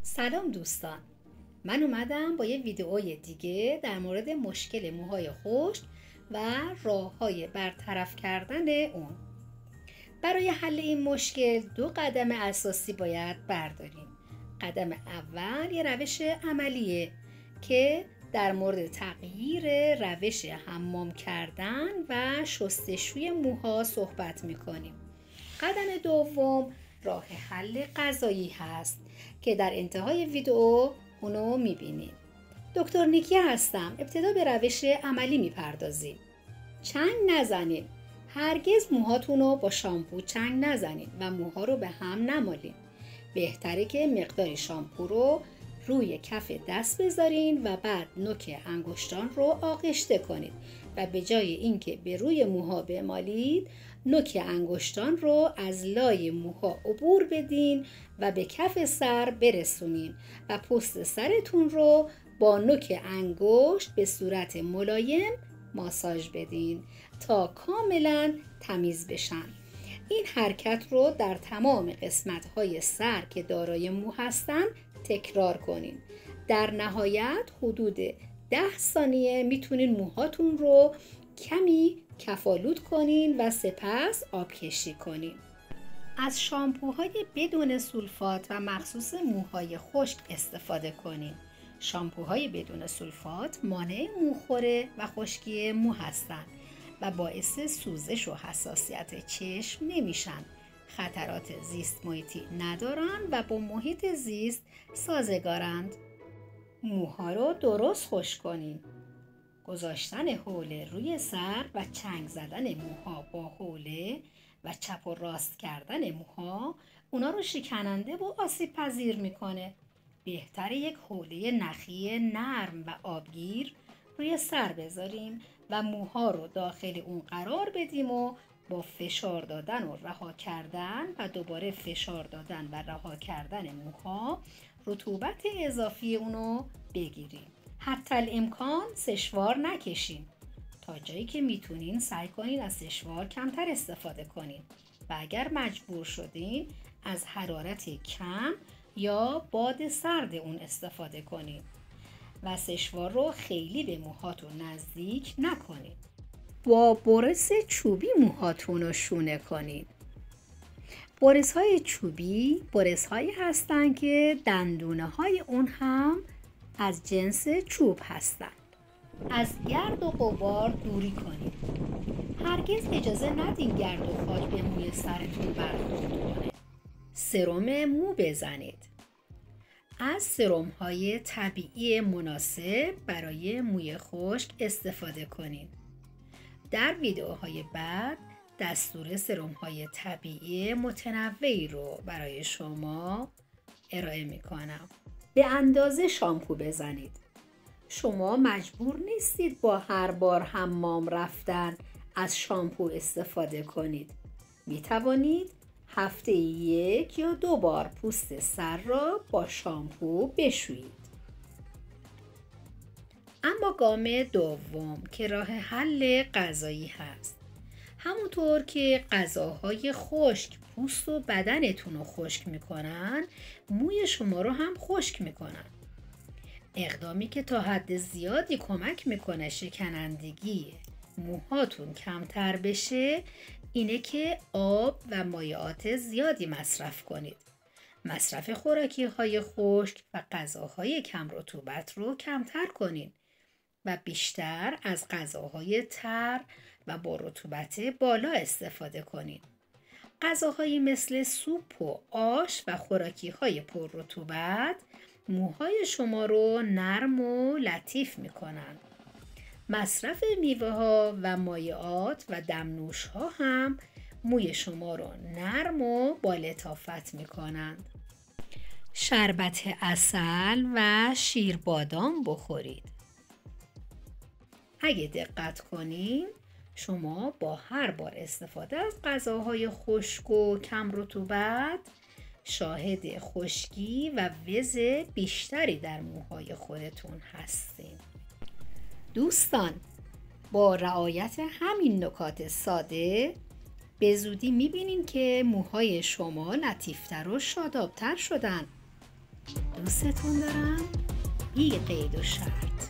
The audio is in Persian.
سلام دوستان، من اومدم با یه ویدئوی دیگه در مورد مشکل موهای خشک و راه‌های برطرف کردن اون. برای حل این مشکل 2 قدم اساسی باید برداریم. قدم اول یه روش عملیه که در مورد تغییر روش حمام کردن و شستشوی موها صحبت میکنیم. قدم دوم راه حل غذایی هست که در انتهای ویدئو اونو میبینیم. دکتر نیکی هستم. ابتدا به روش عملی میپردازیم. چنگ نزنین. هرگز موهاتون رو با شامپو چنگ نزنین و موها رو به هم نمالین. بهتره که مقدار شامپو رو روی کف دست بذارین و بعد نوک انگشتان رو آغشته کنید و به جای اینکه به روی موها بمالید، نوک انگشتان رو از لای موها عبور بدین و به کف سر برسونین و پوست سرتون رو با نوک انگشت به صورت ملایم ماساژ بدین تا کاملا تمیز بشن. این حرکت رو در تمام قسمت‌های سر که دارای مو هستن تکرار کنین. در نهایت حدود 10 ثانیه میتونین موهاتون رو کمی کفالود کنین و سپس آب کشی کنین. از شامپوهای بدون سولفات و مخصوص موهای خشک استفاده کنین. شامپوهای بدون سولفات مانع موخوره و خشکی مو هستند و باعث سوزش و حساسیت چشم نمیشن. خطرات زیست محیطی ندارن و با محیط زیست سازگارند. موها رو درست خشک کنین. گذاشتن حوله روی سر و چنگ زدن موها با حوله و چپ و راست کردن موها اونا رو شکننده و آسیب پذیر میکنه. بهتره یک حوله نخی نرم و آبگیر روی سر بذاریم و موها رو داخل اون قرار بدیم و با فشار دادن و رها کردن و دوباره فشار دادن و رها کردن موها رطوبت اضافی اونو بگیریم. حتی الامکان سشوار نکشین. تا جایی که میتونین سعی کنین از سشوار کمتر استفاده کنین و اگر مجبور شدین از حرارت کم یا باد سرد اون استفاده کنین و سشوار رو خیلی به موهاتون نزدیک نکنین. با برس چوبی موهاتون رو شونه کنین. برس‌های چوبی برس‌هایی هستن که دندونه‌های اون هم از جنس چوب هستند. از گرد و غبار دوری کنید. هرگز اجازه ندین گرد و خاک به موی سرتون برخورد کنه. سرم مو بزنید. از سرم‌های طبیعی مناسب برای موی خشک استفاده کنید. در ویدئوهای بعد دستور سرم‌های طبیعی متنوعی رو برای شما ارائه می‌کنم. به اندازه شامپو بزنید. شما مجبور نیستید با هر بار حمام رفتن از شامپو استفاده کنید. می توانید هفته 1 یا 2 بار پوست سر را با شامپو بشویید. اما گام دوم که راه حل غذایی هست. همونطور که غذاهای خشک پوست و بدنتون رو خشک میکنن، موی شما رو هم خشک میکنن. اقدامی که تا حد زیادی کمک میکنه شکنندگی موهاتون کمتر بشه اینه که آب و مایعات زیادی مصرف کنید. مصرف خوراکی های خشک و غذاهای کم رطوبت رو کمتر کنید و بیشتر از غذاهای تر و با رطوبت بالا استفاده کنید. غذاهایی مثل سوپ و آش و خوراکی‌های پر رطوبت موهای شما رو نرم و لطیف می‌کنند. مصرف میوه‌ها و مایعات و دمنوش‌ها هم موی شما رو نرم و با لطافت می‌کنند. شربت عسل و شیر بادام بخورید. اگه دقت کنین شما با هر بار استفاده از غذاهای خشک و کم رطوبت شاهد خشکی و وز بیشتری در موهای خودتون هستین. دوستان، با رعایت همین نکات ساده به زودی میبینین که موهای شما لطیفتر و شادابتر شدن. دوستتون دارم بی قید و شرط.